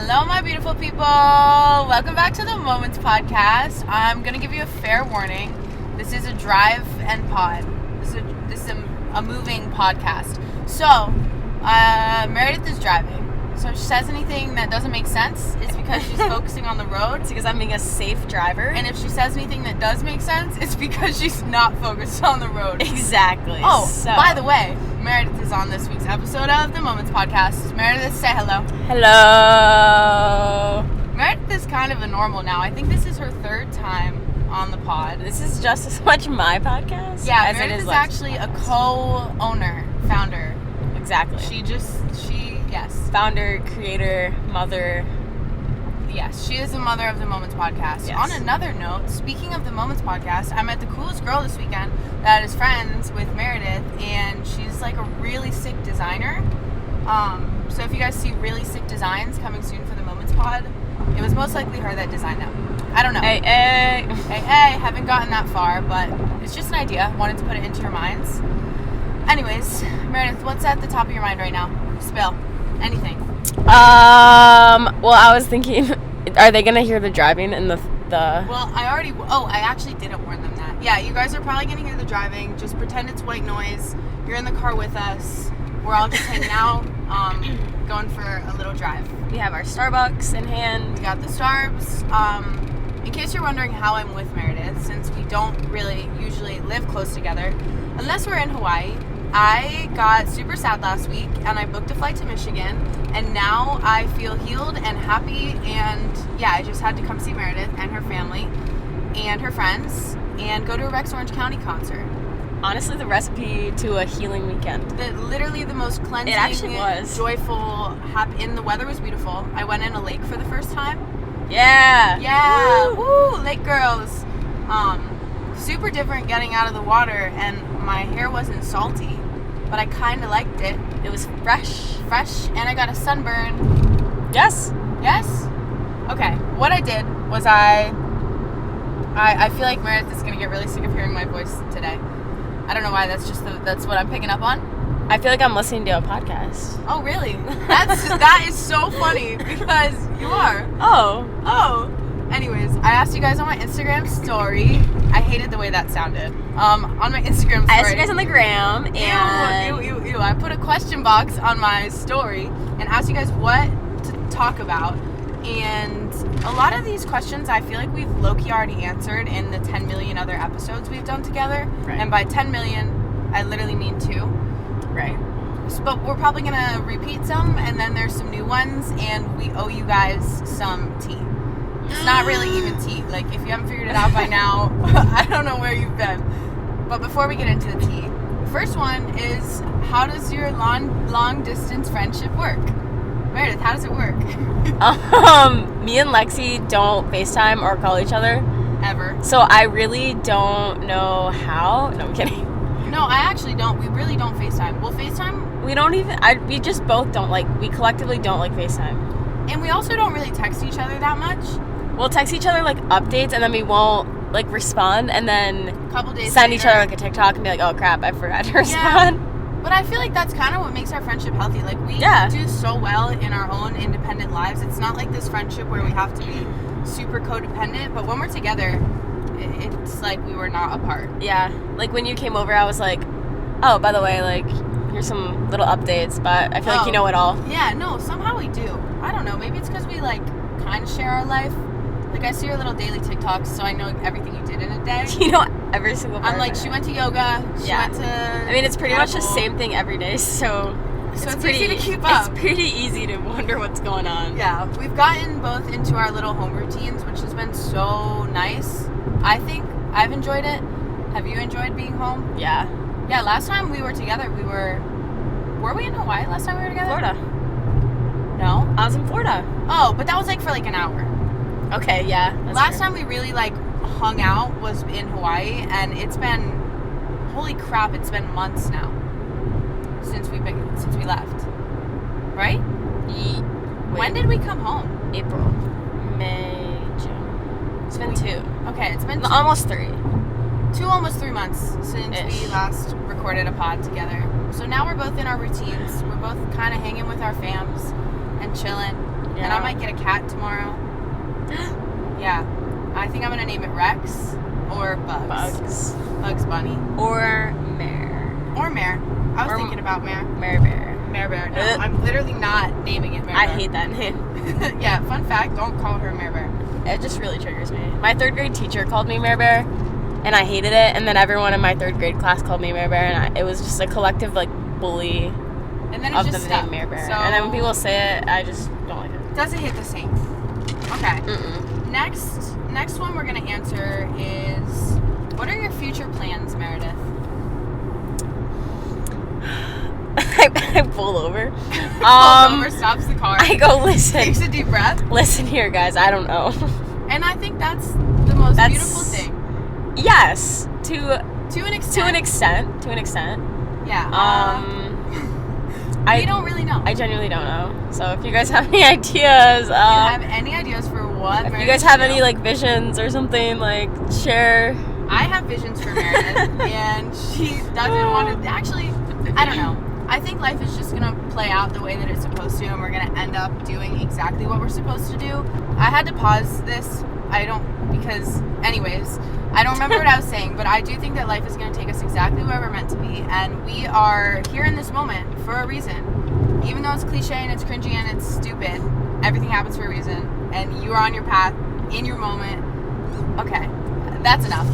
Hello, my beautiful people. Welcome back to the Moments Podcast. I'm going to give you a fair warning. This is a drive and pod. This is a moving podcast. So, Meredith is driving. So if she says anything that doesn't make sense, it's because she's focusing on the road. It's because I'm being a safe driver. And if she says anything that does make sense, it's because she's not focused on the road. Exactly. Oh, by the way, Meredith is on this week's episode of the Moments Podcast. Meredith, say hello. Hello. Meredith is kind of a normal now. I think this is her third time on the pod. This is just as much my podcast. Yeah, as Meredith it is is actually a co-owner, founder. Exactly. Yes. Founder, creator, mother. Yes, she is the mother of the Moments Podcast. Yes. On another note, speaking of the Moments Podcast, I met the coolest girl this weekend that is friends with Meredith, and she's like a really sick designer. So if you guys see really sick designs coming soon for the Moments Pod, it was most likely her that designed them. I don't know. Hey. Haven't gotten that far, but it's just an idea. Wanted to put it into your minds. Anyways, Meredith, what's at the top of your mind right now? Spill. Anything. Well, I was thinking, are they gonna hear the driving and the? Well, I actually didn't warn them that. Yeah, you guys are probably gonna hear the driving. Just pretend it's white noise. You're in the car with us. We're all just hanging out, going for a little drive. We have our Starbucks in hand. We got the Starbs. In case you're wondering how I'm with Meredith, since we don't really usually live close together, unless we're in Hawaii. I got super sad last week, and I booked a flight to Michigan, and now I feel healed and happy, and yeah, I just had to come see Meredith and her family and her friends and go to a Rex Orange County concert. Honestly, the recipe to a healing weekend. Literally the most cleansing, it actually was. Joyful, happy, and the weather was beautiful. I went in a lake for the first time. Yeah. Woo, lake girls. Super different getting out of the water, and my hair wasn't salty, but I kind of liked it. It was fresh, and I got a sunburn. Yes. Okay, what I did was I feel like Meredith is gonna get really sick of hearing my voice today. I don't know why. That's what I'm picking up on. I feel like I'm listening to a podcast. Oh, really? That is so funny because you are. Oh. Anyways, I asked you guys on my Instagram story. I hated the way that sounded. On my Instagram story. I asked you guys on the gram, and... Ew. I put a question box on my story and asked you guys what to talk about. And a lot of these questions I feel like we've low-key already answered in the 10 million other episodes we've done together. Right. And by 10 million, I literally mean 2. Right. But we're probably going to repeat some, and then there's some new ones, and we owe you guys some tea. It's not really even tea. Like, if you haven't figured it out by now, I don't know where you've been. But before we get into the tea, first one is, how does your long-distance friendship work? Meredith, how does it work? Me and Lexi don't FaceTime or call each other. Ever. So I really don't know how. No, I'm kidding. No, I actually don't. We really don't FaceTime. We'll FaceTime. We don't even, we just both don't we collectively don't like FaceTime. And we also don't really text each other that much. We'll text each other, like, updates, and then we won't, like, respond, and then A couple days send later, each other, like, a TikTok and be like, oh, crap, I forgot to respond. Yeah, but I feel like that's kind of what makes our friendship healthy. Like, we do so well in our own independent lives. It's not like this friendship where we have to be super codependent, but when we're together, it's like we were not apart. Yeah. Like, when you came over, I was like, oh, by the way, like, here's some little updates, but I feel like you know it all. Yeah, no, somehow we do. I don't know. Maybe it's because we, like, kind of share our life. Like, I see your little daily TikToks, so I know everything you did in a day. You know every single part. I'm like, she went to yoga, she went to... I mean, it's pretty much the same thing every day, so it's pretty easy to keep up. It's pretty easy to wonder what's going on. Yeah, we've gotten both into our little home routines, which has been so nice. I think I've enjoyed it. Have you enjoyed being home? Yeah. Yeah, last time we were together, were we in Hawaii last time we were together? Florida. No? I was in Florida. Oh, but that was like for like an hour. Okay, yeah. Last time we really like hung out was in Hawaii, and it's been, holy crap, it's been months now since we left. Right? When did we come home? April, May, June. It's been 2. Okay, it's been almost 3. 2, almost 3 months since we last recorded a pod together. So now we're both in our routines. We're both kind of hanging with our fams and chilling. And I might get a cat tomorrow. Yeah. I think I'm going to name it Rex or Bugs. Bugs Bunny. Or Mare. I was thinking about Mare. Mare Bear. Mare Bear. No, I'm literally not naming it Mare Bear. I hate that name. Yeah, fun fact, don't call her Mare Bear. It just really triggers me. My 3rd grade teacher called me Mare Bear, and I hated it. And then everyone in my 3rd grade class called me Mare Bear, and it was just a collective bully and then of just the stuck. name Mare Bear. So and then when people say it, I just don't like it. Doesn't hit the same. Okay. Next one we're gonna answer is, what are your future plans, Meredith? I pull over. Pulls over, stops the car. I go, listen. Takes a deep breath. Listen here, guys. I don't know. And I think that's the most beautiful thing. Yes, to an extent. To an extent. Yeah. We don't really know. I genuinely don't know. So if you guys have any ideas, if you have any ideas for what? If you guys have any visions or something, share. I have visions for Meredith, and she doesn't want to. Actually, I don't know. I think life is just gonna play out the way that it's supposed to, and we're gonna end up doing exactly what we're supposed to do. I had to pause this. Because anyways, I don't remember what I was saying, but I do think that life is gonna take us exactly where we're meant to be, and we are here in this moment for a reason. Even though it's cliche and it's cringy and it's stupid, everything happens for a reason, and you are on your path in your moment. Okay, that's enough.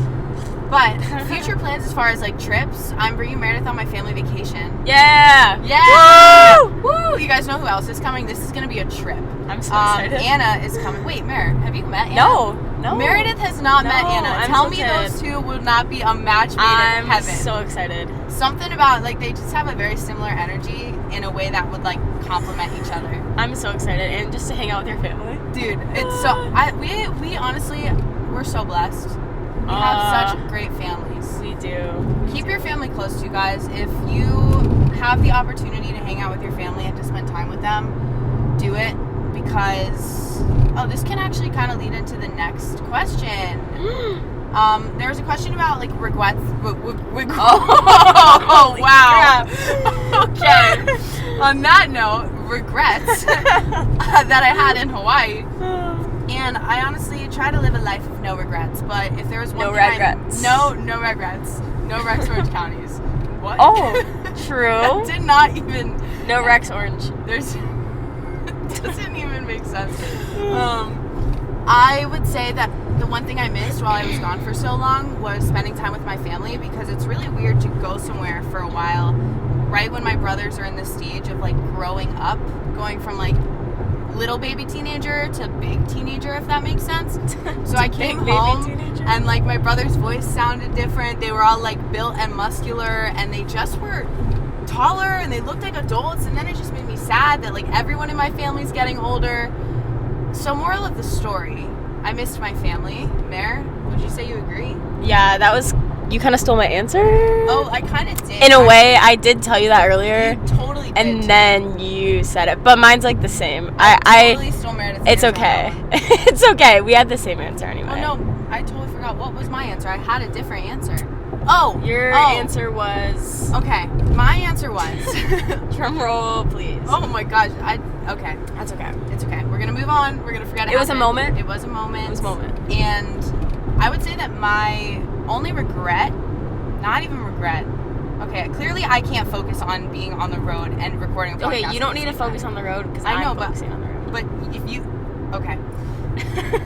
But future plans as far as trips, I'm bringing Meredith on my family vacation. Yeah! Yeah! Woo! You guys know who else is coming? This is going to be a trip. I'm so excited. Anna is coming. Wait, have you met Anna? No. Meredith has not met Anna. I'm Tell so me excited. those two will not be a match made in heaven. I'm so excited. Something about, they just have a very similar energy in a way that would, complement each other. I'm so excited. And just to hang out with your family. Dude, it's so... we honestly, we're so blessed. We have such great families. We do. Keep your family close to you guys. If you have the opportunity to hang out with your family and to spend time with them, do it, because this can actually kind of lead into the next question. There was a question about regrets. Oh wow. Okay. On that note, regrets that I had in Hawaii. And I honestly try to live a life of no regrets. But if there was one no regrets. No regrets. No Rex Orange counties. What? Oh, true. That did not even. No Rex Orange. Doesn't even make sense. I would say that the one thing I missed while I was gone for so long was spending time with my family, because it's really weird to go somewhere for a while right when my brothers are in this stage of growing up, going from little baby teenager to big teenager, if that makes sense. So I came home and my brother's voice sounded different. They were all built and muscular, and they just were taller and they looked like adults, and then it just made me sad that everyone in my family's getting older. So moral of the story, I missed my family. Mare, would you say you agree? Yeah, you kind of stole my answer. Oh, I kind of did. In a way, I did tell you that earlier. You totally did. And then you said it. But mine's the same. I totally stole Meredith's It's answer okay. It's okay. We had the same answer anyway. Oh, no. I totally forgot. What was my answer? I had a different answer. Oh. Your answer was... Okay. My answer was... Drum roll, please. Oh, my gosh. Okay. That's okay. It's okay. We're going to move on. We're going to forget it. It was a moment. It was a moment. It was a moment. And I would say that my only regret... Not even regret. Okay, clearly I can't focus on being on the road and recording a podcast. Okay, you don't need to focus on the road, because I know, I'm focusing on the road. But if you... Okay.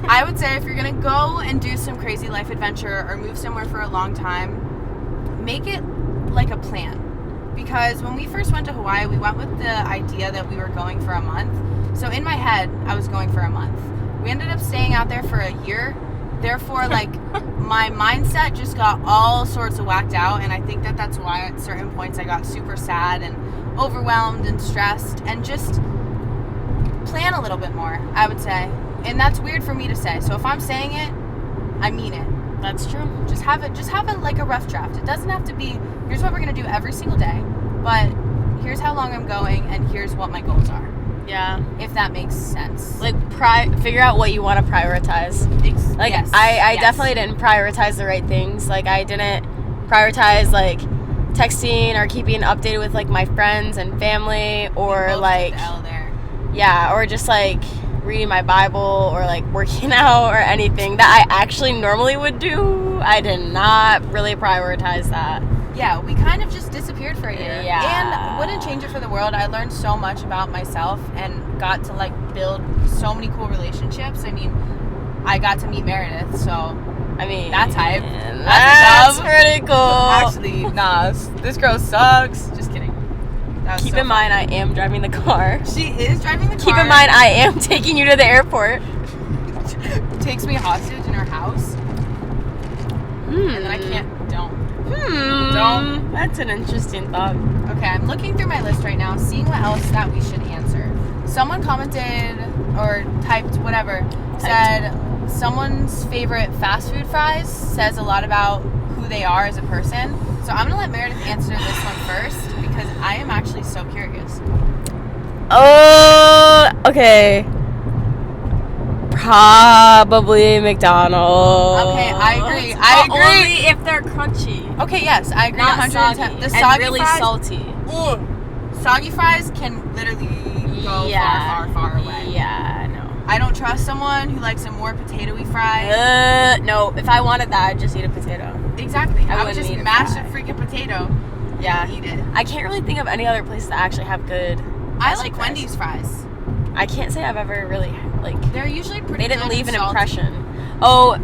I would say if you're going to go and do some crazy life adventure or move somewhere for a long time, make it like a plan. Because when we first went to Hawaii, we went with the idea that we were going for a month. So in my head, I was going for a month. We ended up staying out there for a year. Therefore, my mindset just got all sorts of whacked out, and I think that that's why at certain points I got super sad and overwhelmed and stressed, and just plan a little bit more, I would say. And that's weird for me to say. So if I'm saying it, I mean it. That's true. Just have it a rough draft. It doesn't have to be, here's what we're going to do every single day, but here's how long I'm going, and here's what my goals are. Yeah. If that makes sense. Figure out what you want to prioritize. Yes. I definitely didn't prioritize the right things. I didn't prioritize, texting or keeping updated with, my friends and family, or, L there. Yeah, or just like reading my Bible or like working out or anything that I actually normally would do. I did not really prioritize that. Yeah, we kind of just disappeared for a year. Yeah. And wouldn't change it for the world. I learned so much about myself and got to like build so many cool relationships. I mean, I got to meet Meredith, so I mean, that's hype. That's pretty cool. Actually, nah, this girl sucks. Just kidding. Keep in mind, I am driving the car. She is driving the car. Keep in mind, I am taking you to the airport. Takes me hostage in her house. And then I can't. Don't. That's an interesting thought. Okay, I'm looking through my list right now, seeing what else that we should answer. Someone commented or typed whatever, said someone's favorite fast food fries says a lot about who they are as a person. So I'm going to let Meredith answer this one first because I am actually so curious. Oh, okay. Probably McDonald's. Okay, I agree. Only if they're crunchy. Okay, yes, I agree. Not 110. soggy. The soggy and really fries, salty. Ooh, soggy fries can literally go far away. Yeah, no. I don't trust someone who likes a more potatoy fry. No. If I wanted that, I'd just eat a potato. Exactly. I would wouldn't just eat a mash fry. a freaking potato. Yeah. And eat it. I can't really think of any other places that actually have good. I like Wendy's fries. I can't say I've ever really like. They're usually pretty. They didn't good leave an and salty. impression. Oh,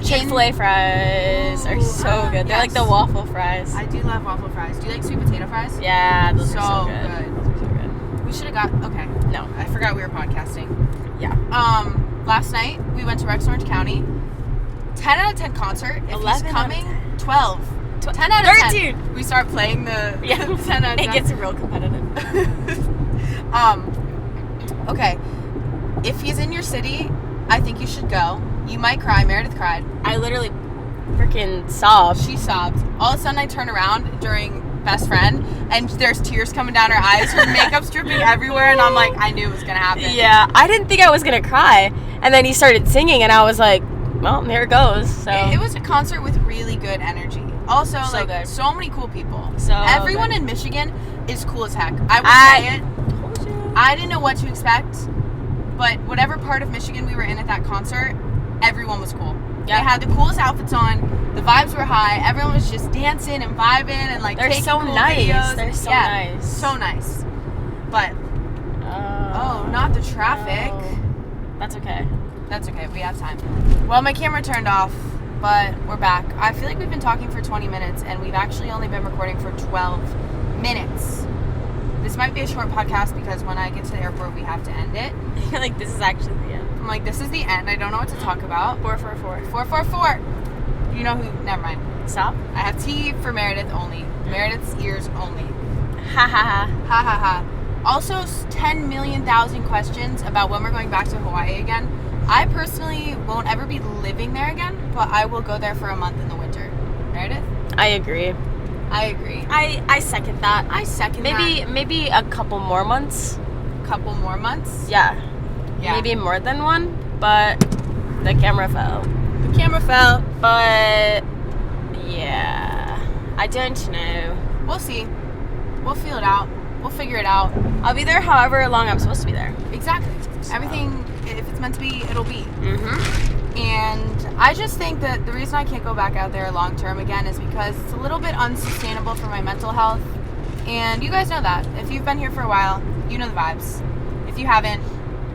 Chick-fil-A in- fries are so good. They're like the waffle fries. I do love waffle fries. Do you like sweet potato fries? Yeah, those so are so good. So good. We should have got. Okay. No, I forgot we were podcasting. Yeah. Last night we went to Rex Orange County. 10 out of 10 concert. If he's coming, 12. 10 out of 10. 13. We start playing the 10 out of 10. It gets real competitive. Okay. If he's in your city, I think you should go. You might cry. Meredith cried. I literally freaking sobbed. She sobbed. All of a sudden I turn around during Best Friend and there's tears coming down her eyes. Her makeup's dripping everywhere and I'm like, I knew it was going to happen. Yeah, I didn't think I was going to cry. And then he started singing and I was like, well, here it goes. So it was a concert with really good energy. Also, So good. so many cool people. So everyone good. in Michigan is cool as heck. I will say it. Told you. I didn't know what to expect, but whatever part of Michigan we were in at that concert, everyone was cool. Yeah. They had the coolest outfits on. The vibes were high. Everyone was just dancing and vibing and like They're taking so cool nice. videos. They're so Yeah, nice. so nice. But not the traffic. That's okay. That's okay. We have time. Well, my camera turned off, but we're back. I feel like we've been talking for 20 minutes, and we've actually only been recording for 12 minutes. This might be a short podcast because when I get to the airport, we have to end it. Like, this is actually the end. I'm like, this is the end. I don't know what to talk about. 444. 444. You know who? Never mind. Stop. I have tea for Meredith only. Meredith's ears only. Ha ha ha. Ha ha ha. Also, 10 million thousand questions about when we're going back to Hawaii again. I personally won't ever be living there again, but I will go there for a month in the winter. Meredith? I agree. I agree. I second that. I second that. Maybe a couple more months. Couple more months? Yeah. Yeah. Maybe more than one, but the camera fell. The camera fell. But yeah, I don't know. We'll see. We'll feel it out. We'll figure it out. I'll be there however long I'm supposed to be there. Exactly. Everything, if it's meant to be, it'll be. Mm-hmm. And I just think that the reason I can't go back out there long term again is because it's a little bit unsustainable for my mental health. And you guys know that. If you've been here for a while, you know the vibes. If you haven't,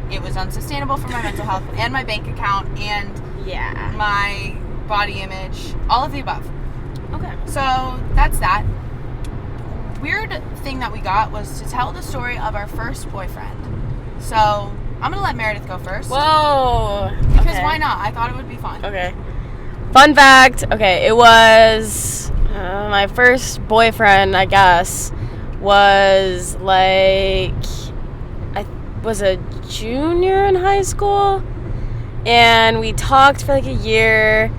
it was unsustainable for my mental health and my bank account and my body image, all of the above. Okay. So that's that. Weird thing that we got was to tell the story of our first boyfriend. So I'm gonna let Meredith go first. Whoa. Because why not? I thought it would be fun. Okay. Fun fact. Okay, it was my first boyfriend, I guess, was like I was a junior in high school, and we talked for like a year,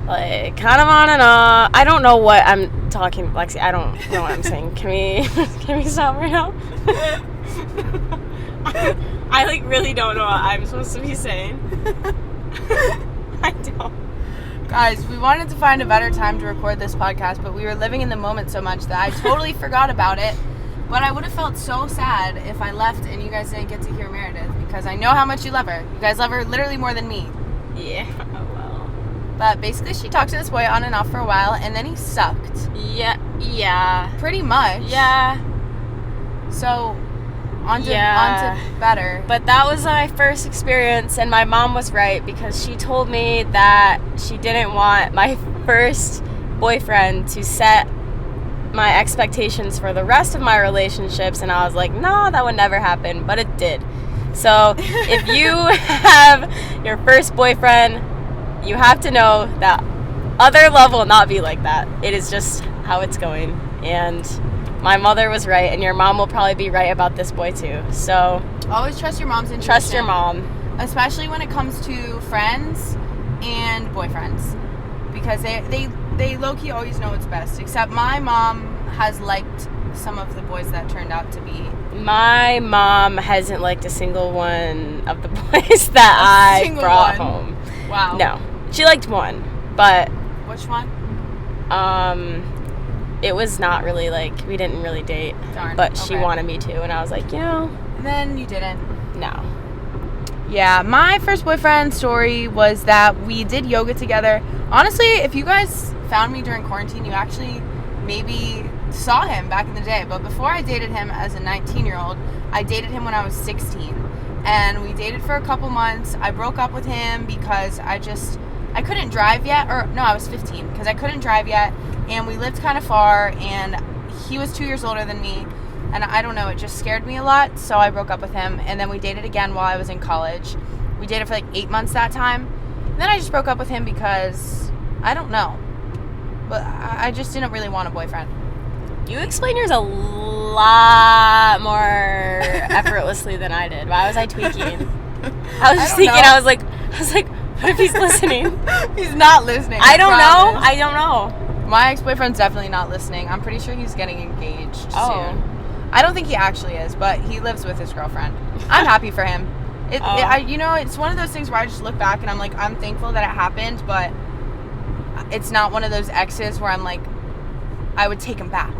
like kind of on and off. I don't know what I'm talking, Lexi. I don't know what I'm saying. Can we stop right now? I like really don't know what I'm supposed to be saying. I don't. Guys, we wanted to find a better time to record this podcast, but we were living in the moment so much that I totally forgot about it. But I would have felt so sad if I left and you guys didn't get to hear Meredith, because I know how much you love her. You guys love her literally more than me. Yeah, well. But basically, she talked to this boy on and off for a while, and then he sucked. Yeah. Pretty much. Yeah. So, on to better. But that was my first experience, and my mom was right, because she told me that she didn't want my first boyfriend to set my expectations for the rest of my relationships, and I was like, no, that would never happen, but it did. So if you have your first boyfriend, you have to know that other love will not be like that. It is just how it's going, and my mother was right, and your mom will probably be right about this boy too. So always trust your mom's intuition. Trust your mom, especially when it comes to friends and boyfriends, because they low-key always know what's best. Except my mom has liked some of the boys that turned out to be. My mom hasn't liked a single one of the boys that I brought home. Wow. No, she liked one, but which one? It was not really like, we didn't really date. Darn. But she wanted me to, and I was like, And then you didn't. No. Yeah, my first boyfriend story was that we did yoga together. Honestly, if you guys found me during quarantine, you actually maybe saw him back in the day. But before I dated him as a 19-year-old, I dated him when I was 16. And we dated for a couple months. I broke up with him because I couldn't drive yet. Or, no, I was 15, because I couldn't drive yet. And we lived kind of far, and he was 2 years older than me. And I don't know, it just scared me a lot, so I broke up with him. And then we dated again while I was in college. We dated for like 8 months that time. And then I just broke up with him because, I don't know. But I just didn't really want a boyfriend. You explained yours a lot more effortlessly than I did. Why was I tweaking? I was just thinking, I was like, what if he's listening? He's not listening. I don't know. My ex-boyfriend's definitely not listening. I'm pretty sure he's getting engaged soon. I don't think he actually is, but he lives with his girlfriend. I'm happy for him. It's one of those things where I just look back and I'm like, I'm thankful that it happened, but it's not one of those exes where I'm like, I would take him back.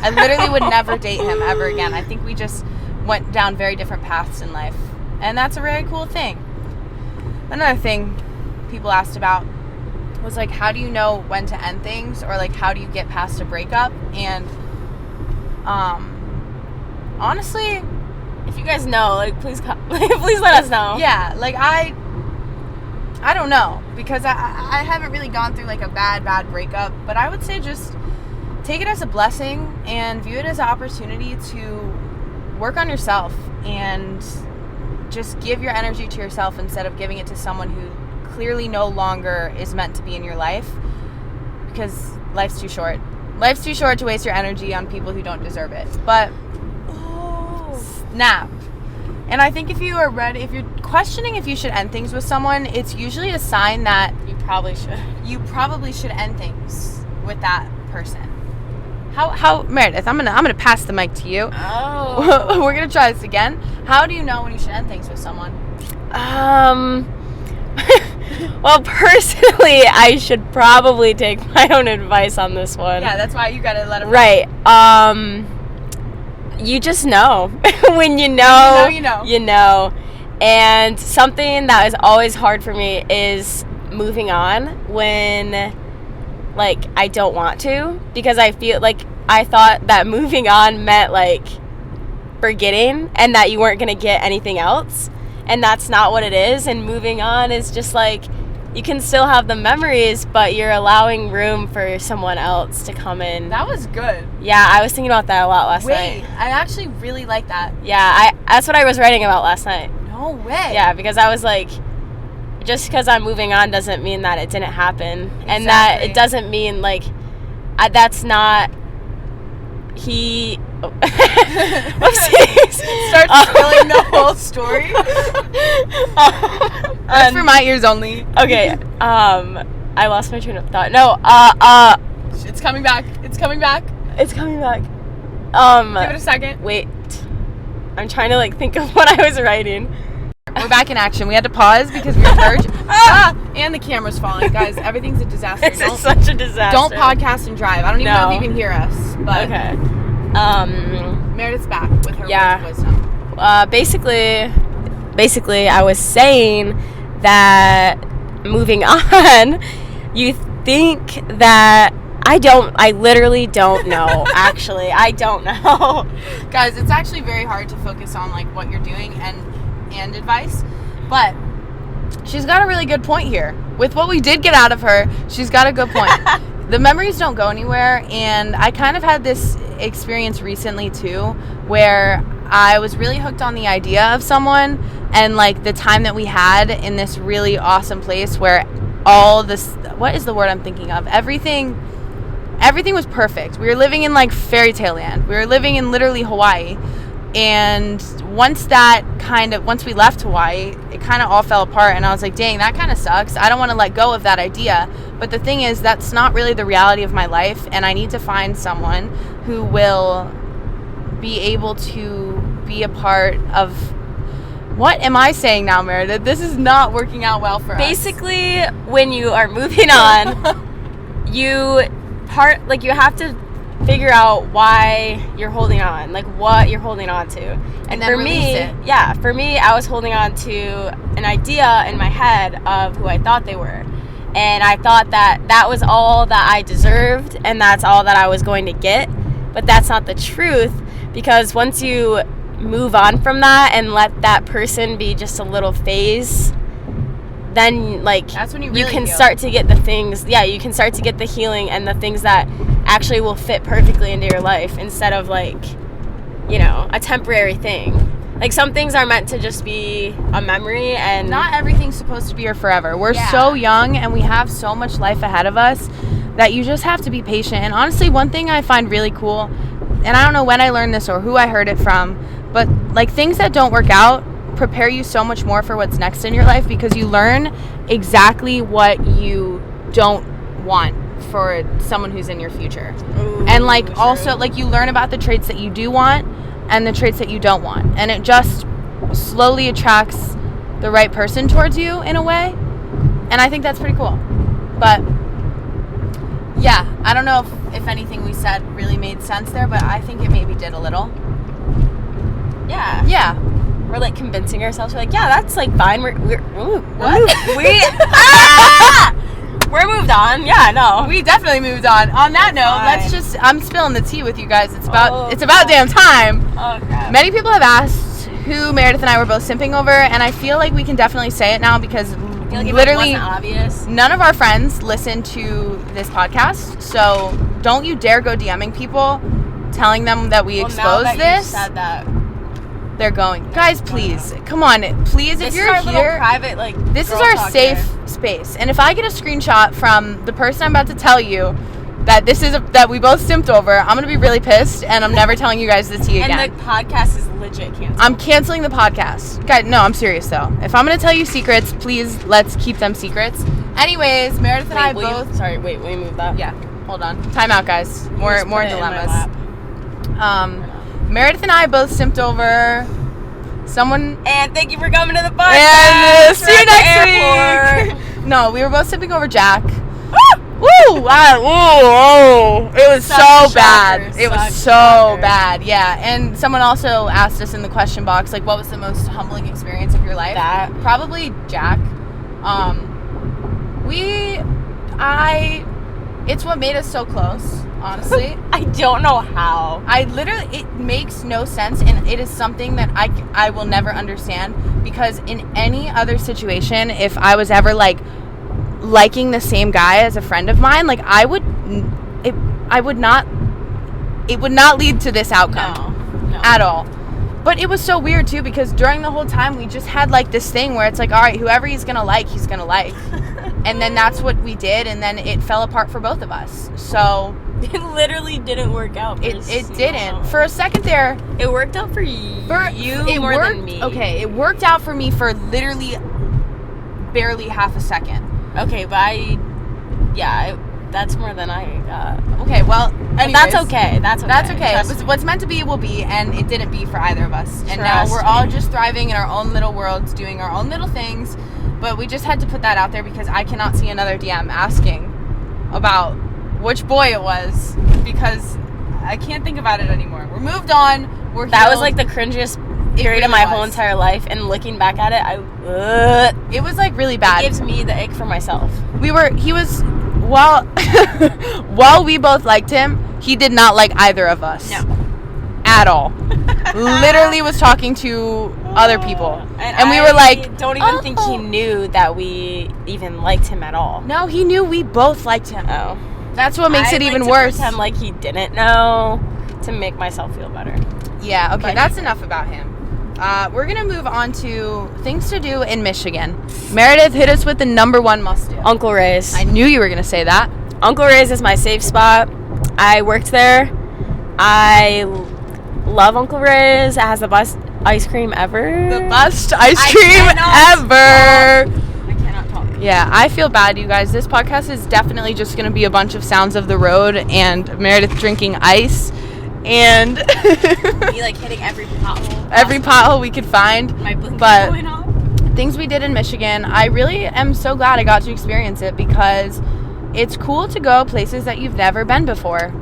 I literally would never date him ever again. I think we just went down very different paths in life, and that's a very cool thing. Another thing people asked about was like, how do you know when to end things, or like, how do you get past a breakup? And honestly, if you guys know, like, please let us know. Yeah, like I don't know, because I haven't really gone through like a bad breakup, but I would say just take it as a blessing and view it as an opportunity to work on yourself and just give your energy to yourself instead of giving it to someone who clearly no longer is meant to be in your life, because life's too short. Life's too short to waste your energy on people who don't deserve it. But snap. And I think if you are ready, if you're questioning if you should end things with someone, it's usually a sign that you probably should end things with that person. How Meredith, I'm gonna pass the mic to you. Oh. We're gonna try this again. How do you know when you should end things with someone? Well, personally, I should probably take my own advice on this one. Yeah, that's why you gotta let him know. Right. You just know. When you know. You know. And something that is always hard for me is moving on when, like, I don't want to, because I feel like I thought that moving on meant, like, forgetting and that you weren't going to get anything else. And that's not what it is. And moving on is just like, you can still have the memories, but you're allowing room for someone else to come in. That was good. Yeah, I was thinking about that a lot last night. Wait, I actually really like that. Yeah, that's what I was writing about last night. No way. Yeah, because I was like, just because I'm moving on doesn't mean that it didn't happen. Exactly. And that it doesn't mean, like, that's not, he... Oh. Whoopsies. Start spilling the whole story. That's for my ears only. Okay. I lost my train of thought. No. It's coming back. It's coming back. It's coming back. Give it a second. Wait. I'm trying to, like, think of what I was writing. We're back in action. We had to pause because we were and the camera's falling. Guys, everything's a disaster. This is such a disaster. Don't podcast and drive. I don't even know if you can hear us. But okay. Meredith's back with her Yeah. words of wisdom. Basically, I was saying that moving on, you think that I literally don't know. Actually, I don't know. Guys, it's actually very hard to focus on like what you're doing and advice, but she's got a really good point here. With what we did get out of her, she's got a good point. The memories don't go anywhere, and I kind of had this experience recently too, where I was really hooked on the idea of someone and like the time that we had in this really awesome place where all this, what is the word I'm thinking of? Everything was perfect. We were living in like fairy tale land. We were living in literally Hawaii. And once we left Hawaii, it kind of all fell apart, and I was like, dang, that kind of sucks. I don't want to let go of that idea. But the thing is, that's not really the reality of my life, and I need to find someone who will be able to be a part of... What am I saying now, Meredith? This is not working out well for us. Basically, when you are moving on, you have to figure out why you're holding on, like what you're holding on to. And then release it. Yeah, for me, I was holding on to an idea in my head of who I thought they were. And I thought that was all that I deserved and that's all that I was going to get. But that's not the truth, because once you move on from that and let that person be just a little phase, then like that's when you can heal. start to get the things, you can start to get the healing and the things that actually will fit perfectly into your life, instead of like, a temporary thing. Like, some things are meant to just be a memory, and not everything's supposed to be here forever. We're so young and we have so much life ahead of us that you just have to be patient. And honestly, one thing I find really cool, and I don't know when I learned this or who I heard it from, but like, things that don't work out prepare you so much more for what's next in your life, because you learn exactly what you don't want for someone who's in your future. Ooh, and like true. Also like you learn about the traits that you do want and the traits that you don't want, and it just slowly attracts the right person towards you in a way, and I think that's pretty cool. But yeah, I don't know if anything we said really made sense there, but I think it maybe did a little. Yeah. We're like convincing ourselves. We're like, yeah, that's like fine. We're moved on. Yeah, no. We definitely moved on. On that note, I'm spilling the tea with you guys. It's about damn time. Oh, crap. Many people have asked who Meredith and I were both simping over, and I feel like we can definitely say it now, because literally it wasn't obvious. None of our friends listen to this podcast, so don't you dare go DMing people telling them that we exposed now that this. You said that. They're going. Guys, please. Come on. Please, if you're here. This is our little private, this is our safe space. And if I get a screenshot from the person I'm about to tell you that that we both simped over, I'm going to be really pissed, and I'm never telling you guys the tea again. And the podcast is legit canceled. I'm canceling the podcast. Guys, no, I'm serious, though. If I'm going to tell you secrets, please, let's keep them secrets. Anyways, Meredith and I both... will you move that? Yeah. Hold on. Time out, guys. More dilemmas. Meredith and I both simped over someone. And thank you for coming to the podcast. And see you next week. No, we were both simping over Jack. Woo! Wow. It was so bad. It was so bad. Yeah. And someone also asked us in the question box, like, what was the most humbling experience of your life? That. Probably Jack. It's what made us so close, honestly. I don't know how. It makes no sense, and it is something that I will never understand, because in any other situation, if I was ever like liking the same guy as a friend of mine, like it would not lead to this outcome. No. At all. But it was so weird too, because during the whole time we just had like this thing where it's like, all right, whoever he's gonna like, he's gonna like. And then that's what we did, and then it fell apart for both of us. So it literally didn't work out. It didn't. For a second there, it worked out for you more than me. Okay, it worked out for me for literally barely half a second. Okay, but that's more than I got. Okay, well, anyways, that's okay. That's okay. What's meant to be will be, and it didn't be for either of us. And now we're all just thriving in our own little worlds, doing our own little things. But we just had to put that out there, because I cannot see another DM asking about which boy it was, because I can't think about it anymore. We're moved on. We're healed. That was like the cringiest period of my whole entire life, and looking back at it, it was like really bad. It gives me the ick for myself. While we both liked him, he did not like either of us. No. At all. Literally was talking to other people. And we were like, don't even think he knew that we even liked him at all. No, he knew we both liked him. Oh. That's what makes it even to worse. Pretend like he didn't know to make myself feel better. Yeah, okay, that's enough about him. We're going to move on to things to do in Michigan. Meredith, hit us with the number one must-do. Uncle Ray's. I knew you were going to say that. Uncle Ray's is my safe spot. I worked there. I love Uncle Ray's. It has the best ice cream ever. The best ice cream ever. I cannot talk. Yeah, I feel bad, you guys. This podcast is definitely just going to be a bunch of sounds of the road and Meredith drinking ice. And me like hitting every pothole. Every pothole we could find. My blinker going off. Things we did in Michigan, I really am so glad I got to experience it because it's cool to go places that you've never been before.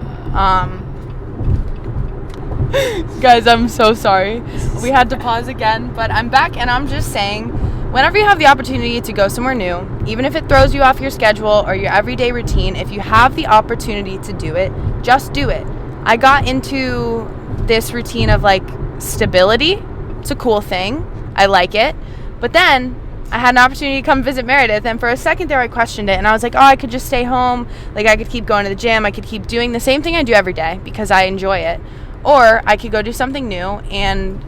Guys, I'm so sorry. We had to pause again, but I'm back and I'm just saying, whenever you have the opportunity to go somewhere new, even if it throws you off your schedule or your everyday routine, if you have the opportunity to do it, just do it. I got into this routine of like stability. It's a cool thing. I like it. But then I had an opportunity to come visit Meredith, and for a second there I questioned it, and I was like, oh, I could just stay home. Like, I could keep going to the gym. I could keep doing the same thing I do every day because I enjoy it. Or I could go do something new, and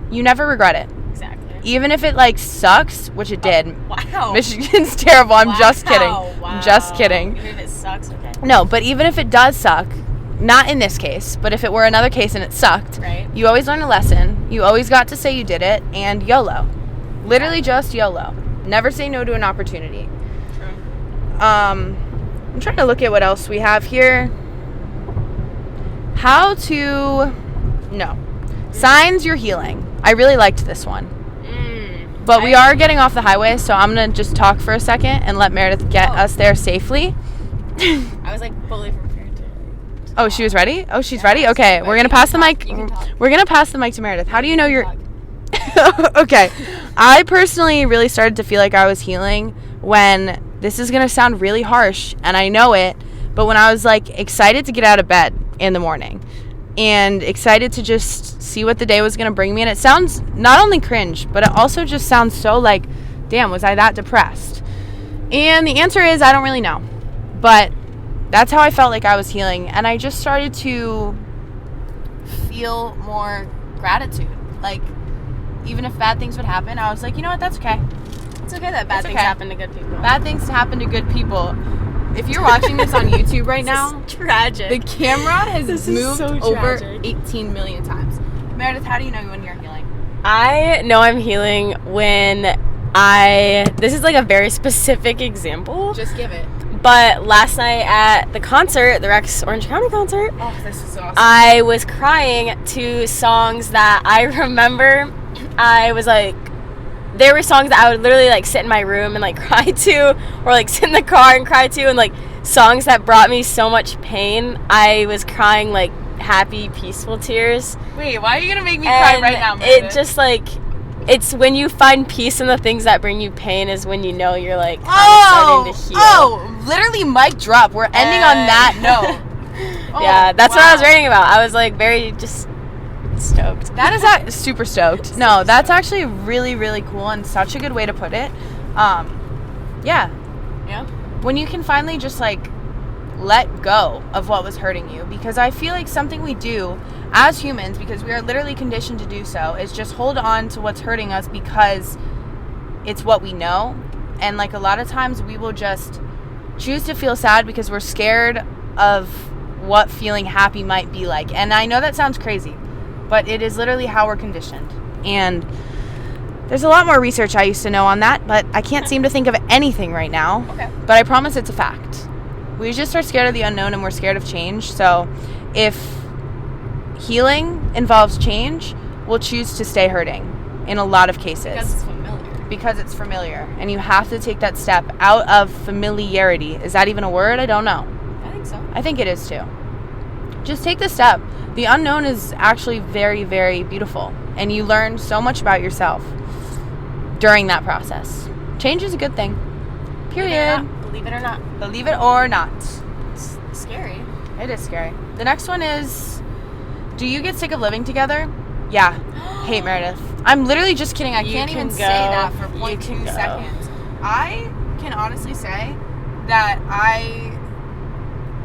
you never regret it. Exactly. Even if it like sucks, which it did. Wow. Michigan's terrible. I'm just kidding. Wow. I'm just kidding. Even if it sucks, okay. No, but even if it does suck, not in this case, but if it were another case and it sucked, right, you always learn a lesson. You always got to say you did it, and YOLO. Literally just YOLO. Never say no to an opportunity. True. I'm trying to look at what else we have here. Signs you're healing. I really liked this one. But we are getting off the highway, so I'm going to just talk for a second and let Meredith get us there safely. I was like fully prepared to Oh, she was ready? Oh, she's ready? Okay, we're going to pass the mic. We're going to pass the mic to Meredith. How do you know you're... Okay. I personally really started to feel like I was healing when, this is going to sound really harsh, and I know it, but when I was like excited to get out of bed in the morning and excited to just see what the day was going to bring me. And it sounds not only cringe, but it also just sounds so like, damn, was I that depressed? And the answer is, I don't really know. But that's how I felt like I was healing. And I just started to feel more gratitude. Like, even if bad things would happen, I was like, you know what, that's okay. It's okay that bad things happen to good people. Bad things happen to good people. If you're watching this on YouTube right now, is tragic. The camera has moved over tragic. 18 million times. Meredith, how do you know when you're healing? I know I'm healing when this is like a very specific example. Just give it. But last night at the concert, the Rex Orange County concert, oh, this is awesome. I was crying to songs that I remember. I was like, there were songs that I would literally like sit in my room and like cry to, or like sit in the car and cry to, and like songs that brought me so much pain. I was crying like happy, peaceful tears. Wait, why are you gonna make me cry right now, Meredith? It just like, it's when you find peace in the things that bring you pain is when you know you're like starting to heal. Oh, literally mic drop. We're ending on that note. Yeah, that's what I was writing about. I was like very just stoked. That is super stoked. No, that's actually really, really cool and such a good way to put it. Yeah. When you can finally just like let go of what was hurting you, because I feel like something we do as humans, because we are literally conditioned to do so, is just hold on to what's hurting us because it's what we know. And like a lot of times we will just choose to feel sad because we're scared of what feeling happy might be like. And I know that sounds crazy, but it is literally how we're conditioned. And there's a lot more research I used to know on that, but I can't seem to think of anything right now. Okay. But I promise it's a fact. We just are scared of the unknown and we're scared of change. So if healing involves change, we'll choose to stay hurting in a lot of cases. Because it's familiar. Because it's familiar. And you have to take that step out of familiarity. Is that even a word? I don't know. I think so. I think it is too. just take the step. The unknown is actually very, very beautiful, and you learn so much about yourself during that process. Change is a good thing. Period. Believe it or not. Believe it or not. It's scary. It is scary. The next one is, do you get sick of living together? Yeah. Hate Meredith. I'm literally just kidding. I can't even say that for 0.2 seconds. I can honestly say that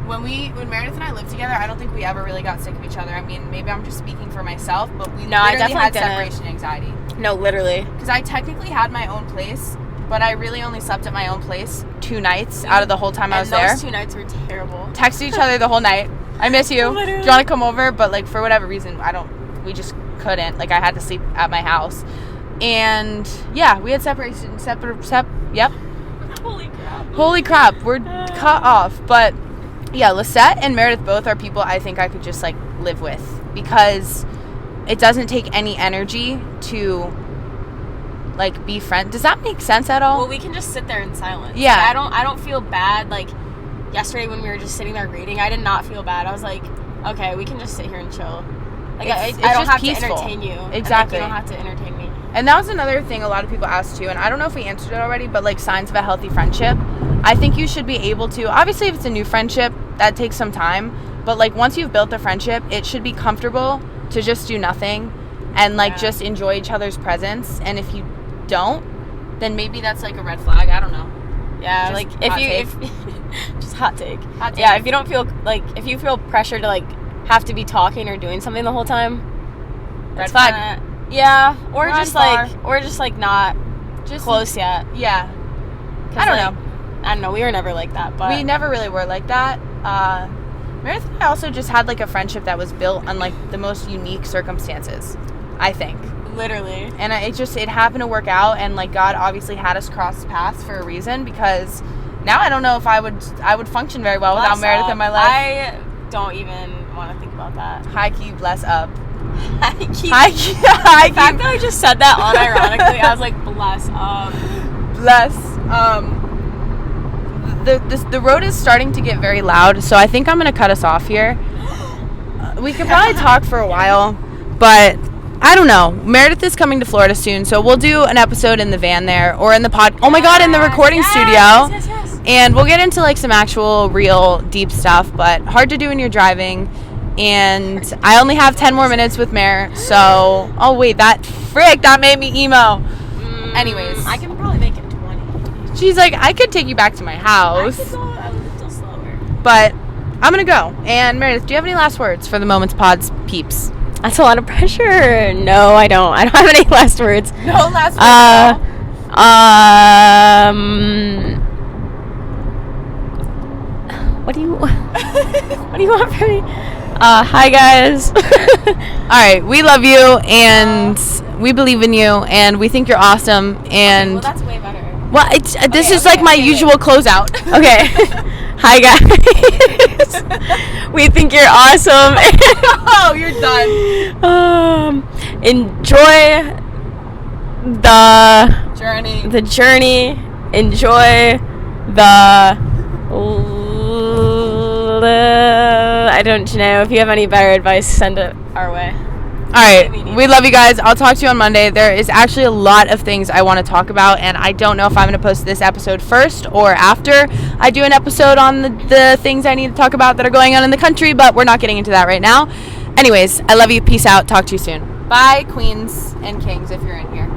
when Meredith and I lived together, I don't think we ever really got sick of each other. I mean, maybe I'm just speaking for myself, but we literally had separation anxiety. No, literally. Because I technically had my own place, but I really only slept at my own place 2 nights out of the whole time I was there. And those 2 nights were terrible. Texted each other the whole night. I miss you. Literally. Do you want to come over? But, like, for whatever reason, we just couldn't. Like, I had to sleep at my house. And, yeah, we had separation. Yep. Holy crap. We're cut off. But, yeah, Lisette and Meredith both are people I think I could just, like, live with. Because it doesn't take any energy to, like, be friends. Does that make sense at all? Well, we can just sit there in silence. Yeah. Like, I don't feel bad. Like, yesterday when we were just sitting there reading, I did not feel bad. I was like, okay, we can just sit here and chill. Like, I don't have peaceful. To entertain you. Exactly. And, like, you don't have to entertain me. And that was another thing a lot of people asked too, and I don't know if we answered it already, but, like, signs of a healthy friendship. I think you should be able to, obviously if it's a new friendship, that takes some time, but, like, once you've built the friendship, it should be comfortable to just do nothing and, like, just enjoy each other's presence. And if you don't, then maybe that's, like, a red flag. I don't know. Yeah, just like, just hot take. Yeah, if you don't feel, like, if you feel pressure to, like, have to be talking or doing something the whole time, red flag. Yeah, or just like not just close yet. Yeah. I don't know. We were never like that, but we never really were like that. Meredith and I also just had, like, a friendship that was built on, like, the most unique circumstances, I think. Literally. And it happened to work out, and, like, God obviously had us cross paths for a reason, because now I don't know if I would function very well without Meredith in my life. I don't even want to think about that. High key, bless up. High key. The fact that I just said that unironically, I was like, bless up. Bless. The road is starting to get very loud, so I think I'm going to cut us off here. We could probably talk for a while, but I don't know. Meredith is coming to Florida soon, so we'll do an episode in the van there, or in the oh my god, in the recording studio. Yes. And we'll get into, like, some actual, real, deep stuff, but hard to do when you're driving. And I only have 10 more minutes with Mare, so... Oh, wait, that made me emo. Anyways. I can probably make it 20. She's like, I could take you back to my house. I could go a little slower. But I'm going to go. And Meredith, do you have any last words for the Moments Pods peeps? That's a lot of pressure. No, I don't. I don't have any last words. No last words at all? What do you want from me? Hi guys. All right, we love you and we believe in you and we think you're awesome. And well, that's way better. Well, this is like my usual closeout. Okay. Hi guys. We think you're awesome. Oh, you're done. Enjoy the journey. Enjoy the I don't know. If you have any better advice, send it our way. All right. We love you guys. I'll talk to you on Monday. There is actually a lot of things I want to talk about, and I don't know if I'm going to post this episode first or after I do an episode on the things I need to talk about that are going on in the country, but we're not getting into that right now. Anyways, I love you. Peace out. Talk to you soon. Bye, queens and kings, if you're in here.